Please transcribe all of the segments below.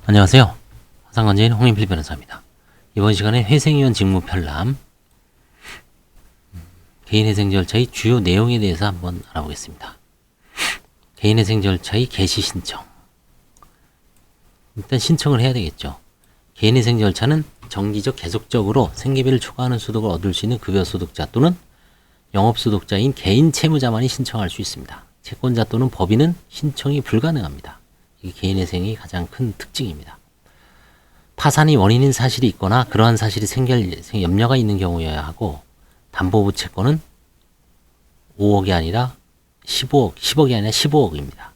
안녕하세요. 화상관계인 홍인필 변호사입니다. 이번 시간에 회생위원 직무 편람, 개인회생 절차의 주요 내용에 대해서 한번 알아보겠습니다. 개인회생 절차의 개시 신청. 일단 신청을 해야 되겠죠. 개인회생 절차는 정기적 계속적으로 생계비를 초과하는 소득을 얻을 수 있는 급여소득자 또는 영업소득자인 개인 채무자만이 신청할 수 있습니다. 채권자 또는 법인은 신청이 불가능합니다. 이게 개인회생의 가장 큰 특징입니다. 파산이 원인인 사실이 있거나 그러한 사실이 생길 염려가 있는 경우여야 하고, 담보부 채권은 5억이 아니라 15억, 10억이 아니라 15억입니다.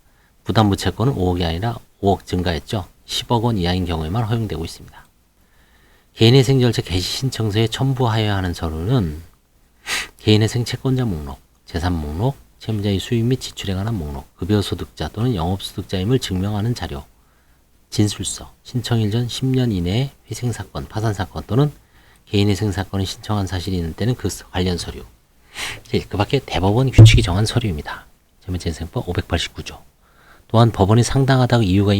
부담부 채권은 5억이 아니라 5억 증가했죠. 10억 원 이하인 경우에만 허용되고 있습니다. 개인회생 절차 개시 신청서에 첨부하여야 하는 서류는 개인회생 채권자 목록, 재산 목록, 채무자의 수입 및 지출에 관한 목록, 급여소득자 또는 영업소득자임을 증명하는 자료, 진술서, 신청일 전 10년 이내에 회생사건, 파산사건 또는 개인회생사건을 신청한 사실이 있는 때는 그 관련 서류. 그 밖에 대법원 규칙이 정한 서류입니다. 재무재생법 589조. 또한 법원이 상당하다고 이유가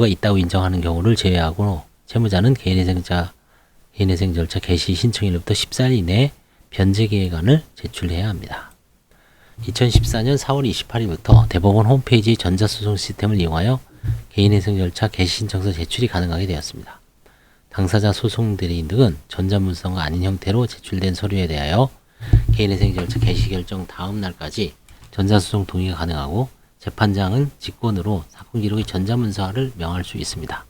있다고 인정하는 경우를 제외하고 채무자는 개인회생 절차 개시 신청일로부터 14일 이내에 변제계획안을 제출해야 합니다. 2014년 4월 28일부터 대법원 홈페이지 전자소송 시스템을 이용하여 개인회생 절차 개시 신청서 제출이 가능하게 되었습니다. 당사자 소송대리인 등은 전자문서가 아닌 형태로 제출된 서류에 대하여 개인회생 절차 개시 결정 다음 날까지 전자소송 동의가 가능하고, 재판장은 직권으로 사건 기록의 전자문서화를 명할 수 있습니다.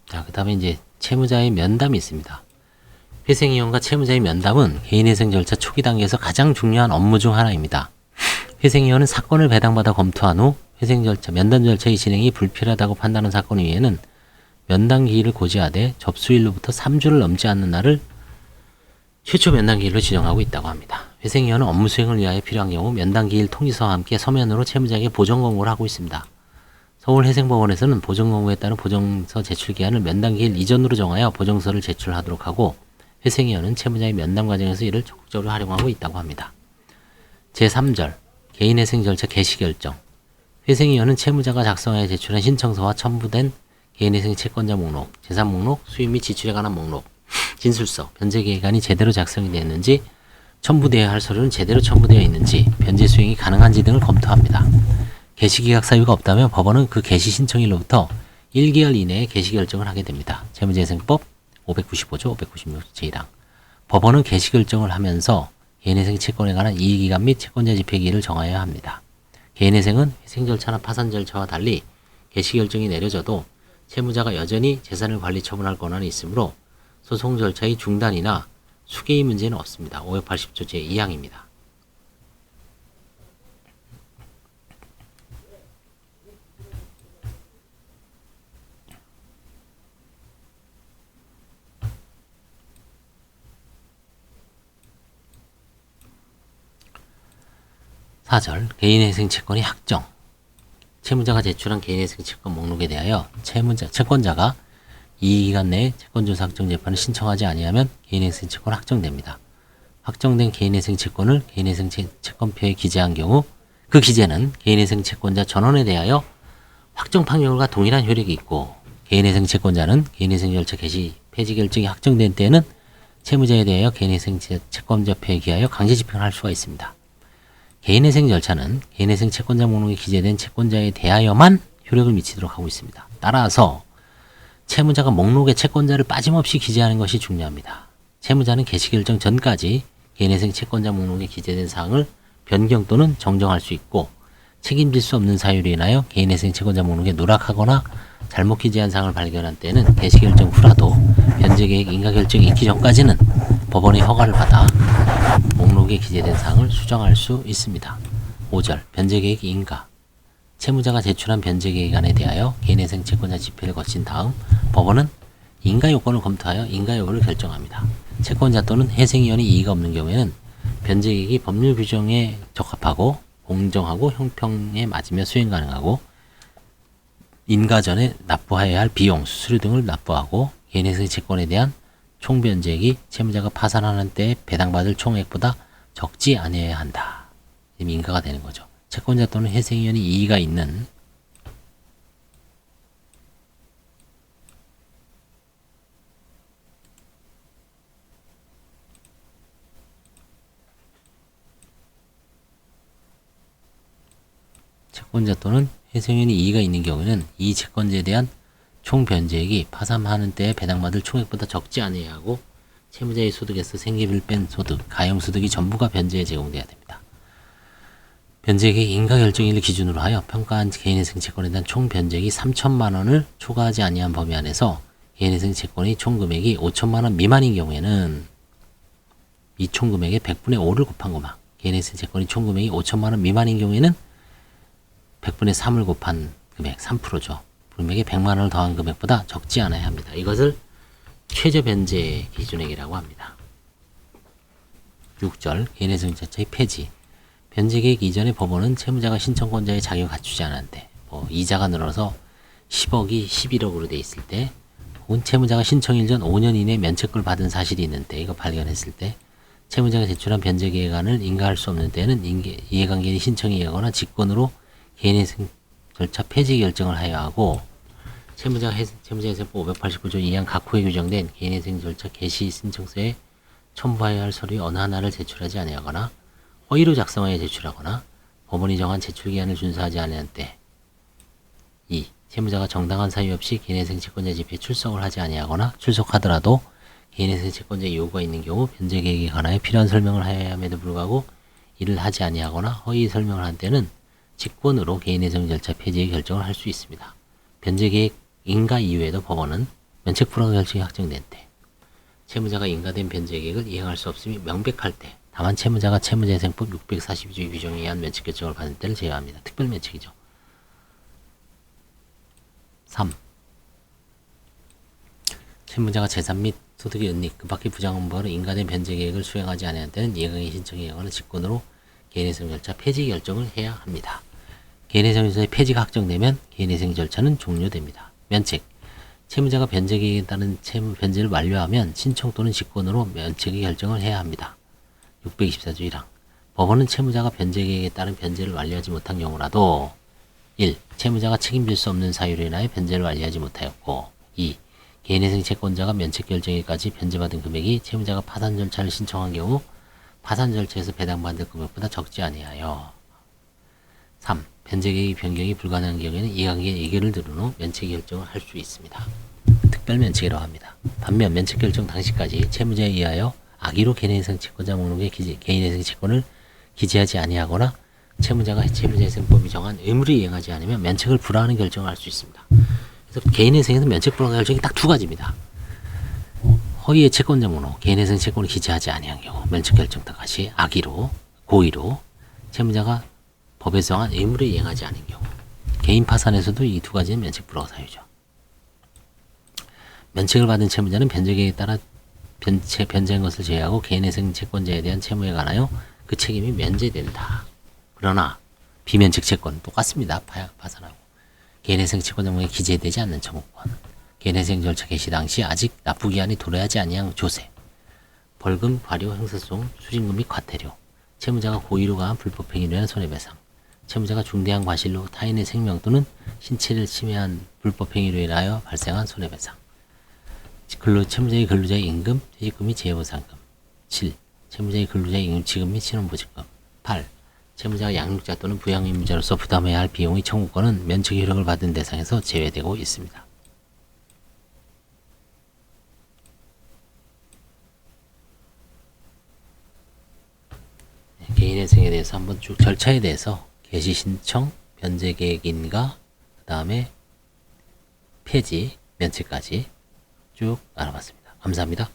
자, 그 다음에 이제 채무자의 면담이 있습니다. 회생위원과 채무자의 면담은 개인회생 절차 초기 단계에서 가장 중요한 업무 중 하나입니다. 회생위원은 사건을 배당받아 검토한 후 면담 절차의 진행이 불필요하다고 판단한 사건 이외에는 면담 기일을 고지하되 접수일로부터 3주를 넘지 않는 날을 최초 면담 기일로 지정하고 있다고 합니다. 회생위원은 업무 수행을 위하여 필요한 경우 면담 기일 통지서와 함께 서면으로 채무자에게 보정 권고를 하고 있습니다. 서울회생법원에서는 보정 권고에 따른 보정서 제출 기한을 면담 기일 이전으로 정하여 보정서를 제출하도록 하고, 회생위원은 채무자의 면담 과정에서 이를 적극적으로 활용하고 있다고 합니다. 제3절 개인회생 절차 개시 결정. 회생위원은 채무자가 작성하여 제출한 신청서와 첨부된 개인회생 채권자 목록, 재산 목록, 수입 및 지출에 관한 목록, 진술서, 변제계획안이 제대로 작성이 되었는지, 첨부되어야 할 서류는 제대로 첨부되어 있는지, 변제 수행이 가능한지 등을 검토합니다. 개시기각 사유가 없다면 법원은 그 개시 신청일로부터 1개월 이내에 개시 결정을 하게 됩니다. 재무재생법 595조 596조 제1항. 법원은 개시 결정을 하면서 개인회생 채권에 관한 이의기간 및 채권자 집행기일을 정하여야 합니다. 개인회생은 회생 절차나 파산 절차와 달리 개시 결정이 내려져도 채무자가 여전히 재산을 관리 처분할 권한이 있으므로 소송 절차의 중단이나 수개의 문제는 없습니다. 580조 제2항입니다. 4절 개인회생 채권의 확정. 채무자가 제출한 개인회생 채권 목록에 대하여 채권자가 이의기간 내에 채권조사 확정 재판을 신청하지 아니하면 개인회생 채권 확정됩니다. 확정된 개인회생 채권을 개인회생 채권표에 기재한 경우 그 기재는 개인회생 채권자 전원에 대하여 확정 판결과 동일한 효력이 있고, 개인회생 채권자는 개인회생 절차 개시 폐지 결정이 확정된 때에는 채무자에 대하여 개인회생 채권자표에 기하여 강제 집행을 할 수가 있습니다. 개인회생 절차는 개인회생 채권자 목록에 기재된 채권자에 대하여만 효력을 미치도록 하고 있습니다. 따라서 채무자가 목록에 채권자를 빠짐없이 기재하는 것이 중요합니다. 채무자는 개시 결정 전까지 개인회생 채권자 목록에 기재된 사항을 변경 또는 정정할 수 있고, 책임질 수 없는 사유로 인하여 개인회생 채권자 목록에 누락하거나 잘못 기재한 사항을 발견한 때는 개시결정 후라도 변제계획 인가결정이 있기 전까지는 법원의 허가를 받아 목록에 기재된 사항을 수정할 수 있습니다. 5절 변제계획 인가 채무자가 제출한 변제계획안에 대하여 개인회생 채권자 집회를 거친 다음 법원은 인가 요건을 검토하여 인가 여부를 결정합니다. 채권자 또는 회생위원이 이의가 없는 경우에는 변제계획이 법률 규정에 적합하고 공정하고 형평에 맞으며 수행 가능하고 인가 전에 납부해야 할 비용, 수수료 등을 납부하고 개인회생 채권에 대한 총 변제액이 채무자가 파산하는 때에 배당받을 총액보다 적지 아니어야 한다. 인가가 되는 거죠. 채권자 또는 회생위원이 이의가 있는 채권자 또는 회생위원이 이의가 있는 경우에는 이 채권자에 대한 총 변제액이 파산하는 때에 배당받을 총액보다 적지 아니어야 하고 채무자의 소득에서 생계비를 뺀 소득, 가용소득이 전부가 변제에 제공돼야 됩니다. 변제액의 인가결정일을 기준으로 하여 평가한 개인회생 채권에 대한 총 변제액이 3천만 원을 초과하지 아니한 범위 안에서 개인회생 채권의 총 금액이 5천만 원 미만인 경우에는 이 총 금액의 100분의 5를 곱한 거마 개인회생 채권의 총 금액이 5천만 원 미만인 경우에는 100분의 3을 곱한 금액 3%죠. 금액에 100만 원을 더한 금액보다 적지 않아야 합니다. 이것을 최저 변제 기준액이라고 합니다. 6절 개인회생 자체의 폐지 변제계획 이전의 법원은 채무자가 신청권자의 자격을 갖추지 않았는데 이자가 늘어서 10억이 11억으로 돼 있을 때 혹은 채무자가 신청일 전 5년 이내에 면책을 받은 사실이 있는데 이거 발견했을 때 채무자가 제출한 변제계획안을 인가할 수 없는 때에는 이해관계인이 신청이 하거나 직권으로 개인회생 절차 폐지 결정을 하여야 하고 채무자회생법 589조 2항 각 호에 규정된 개인회생 절차 개시 신청서에 첨부하여야 할 서류 어느 하나를 제출하지 아니하거나 허위로 작성하여 제출하거나 법원이 정한 제출기한을 준수하지 않은 때 2. 채무자가 정당한 사유 없이 개인회생 채권자 집회에 출석을 하지 아니하거나 출석하더라도 개인회생 채권자의 요구가 있는 경우 변제계획에 관하여 필요한 설명을 하여야 함에도 불구하고 이를 하지 아니하거나 허위 설명을 한 때는 직권으로 개인회생 절차 폐지의 결정을 할 수 있습니다. 변제계획 인가 이후에도 법원은 면책 불허 결정이 확정된 때 채무자가 인가된 변제계획을 이행할 수 없음이 명백할 때 다만 채무자가 채무자회생법 642조 규정에 의한 면책 결정을 받은 때를 제외합니다. 특별 면책이죠. 3. 채무자가 재산 및 소득의 은닉, 그 밖의 부당함으로 인가된 변제계획을 수행하지 않은 때는 이해관계 신청에 의하거나 직권으로 개인회생 절차 폐지 결정을 해야 합니다. 개인회생 절차의 폐지가 확정되면 개인회생 절차는 종료됩니다. 면책. 채무자가 변제계획에 따른 채무 변제를 완료하면 신청 또는 직권으로 면책의 결정을 해야 합니다. 624조 1항. 법원은 채무자가 변제계획에 따른 변제를 완료하지 못한 경우라도 1. 채무자가 책임질 수 없는 사유로 인하여 변제를 완료하지 못하였고 2. 개인회생 채권자가 면책 결정일까지 변제받은 금액이 채무자가 파산 절차를 신청한 경우 파산 절차에서 배당받을 금액보다 적지 아니하여 3. 변제계획 변경이 불가능한 경우에는 이해관계 의결을 들은 후 면책 결정을 할 수 있습니다. 특별 면책이라고 합니다. 반면 면책 결정 당시까지 채무자에 의하여 악의로 개인회생 채권자 목록에 개인회생 채권을 기재하지 아니하거나 채무자가 채무자회생법이 정한 의무를 이행하지 않으면 면책을 불허하는 결정을 할 수 있습니다. 그래서 개인회생에서 면책 불허 결정이 딱 두 가지입니다. 허위의 채권자 목록, 개인회생 채권을 기재하지 아니한 경우 면책 결정 당시 악의로, 고의로 채무자가 법에서 정한 의무를 이행하지 않은 경우 개인 파산에서도 이 두 가지는 면책 불허 사유죠. 면책을 받은 채무자는 변제계획에 따라 변제한 것을 제외하고 개인회생 채권자에 대한 채무에 관하여 그 책임이 면제된다. 그러나 비면책 채권은 똑같습니다. 파산하고 개인회생 채권자 목록에 기재되지 않는 청구권, 개인회생 절차 개시 당시 아직 납부기한이 도래하지 아니한 조세, 벌금, 과료, 형사소송, 수신금 및 과태료, 채무자가 고의로 가한 불법행위로 인한 손해배상, 채무자가 중대한 과실로 타인의 생명 또는 신체를 침해한 불법행위로 인하여 발생한 손해배상, 채무자의 근로자의 임금, 퇴직금 및 재해보상금. 7. 채무자의 근로자의 임금치금 및 신원보증금. 8. 채무자가 양육자 또는 부양의무자로서 부담해야 할 비용의 청구권은 면책 효력을 받은 대상에서 제외되고 있습니다. 개인회생에 대해서 한번 쭉 절차에 대해서 개시 신청, 변제 계획 인가, 그 다음에 폐지, 면책까지 쭉 알아봤습니다. 감사합니다.